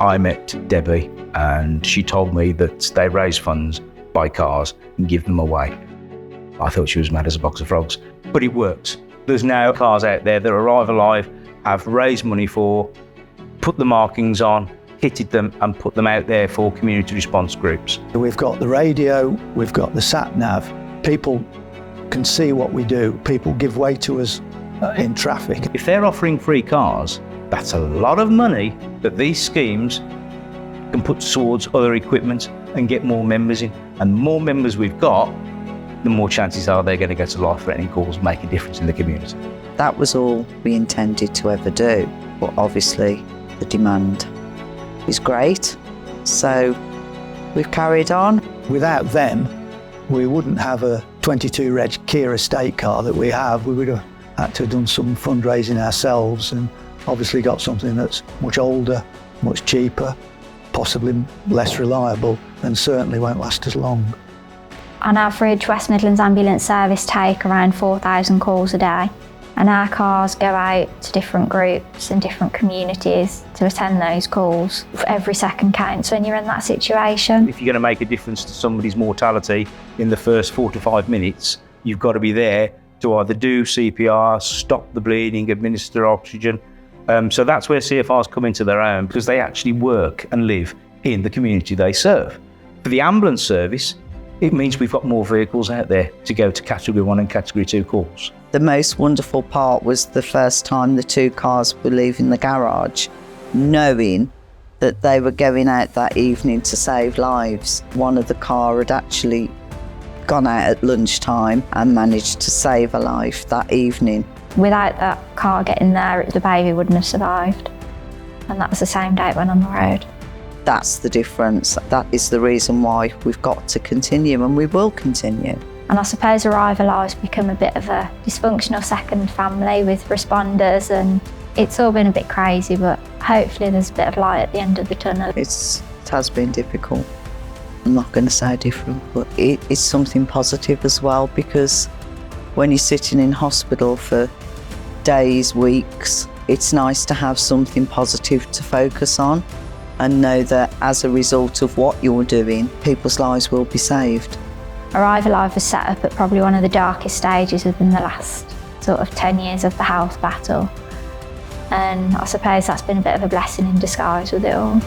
I met Debbie and she told me that they raise funds, buy cars and give them away. I thought she was mad as a box of frogs, but it works. There's now cars out there that Arrive Alive have raised money for, put the markings on, kitted them and put them out there for community response groups. We've got the radio, we've got the sat-nav. People can see what we do. People give way to us in traffic. If they're offering free cars, that's a lot of money that these schemes can put towards other equipment and get more members in. And the more members we've got, the more chances are they're going to go to life-threatening calls, make a difference in the community. That was all we intended to ever do, but obviously the demand is great, so we've carried on. Without them, we wouldn't have a 22 reg Kia estate car that we have. We would have had to have done some fundraising ourselves and obviously got something that's much older, much cheaper, possibly less reliable, and certainly won't last as long. On average, West Midlands Ambulance Service take around 4,000 calls a day, and our cars go out to different groups and different communities to attend those calls. Every second counts when you're in that situation. If you're going to make a difference to somebody's mortality in the first 4 to 5 minutes, you've got to be there to either do CPR, stop the bleeding, administer oxygen. So that's where CFRs come into their own, because they actually work and live in the community they serve. For the ambulance service, it means we've got more vehicles out there to go to Category 1 and Category 2 calls. The most wonderful part was the first time the 2 cars were leaving the garage, knowing that they were going out that evening to save lives. One of the car had actually gone out at lunchtime and managed to save a life that evening. Without that car getting there, the baby wouldn't have survived. And that was the same day it went on the road. That's the difference. That is the reason why we've got to continue, and we will continue. And I suppose Arrive Alive's become a bit of a dysfunctional second family with responders, and it's all been a bit crazy, but hopefully there's a bit of light at the end of the tunnel. It has been difficult. I'm not going to say different, but it is something positive as well, because when you're sitting in hospital for days, weeks, it's nice to have something positive to focus on and know that as a result of what you're doing, people's lives will be saved. Arrive Alive was set up at probably one of the darkest stages within the last sort of 10 years of the health battle. And I suppose that's been a bit of a blessing in disguise with it all.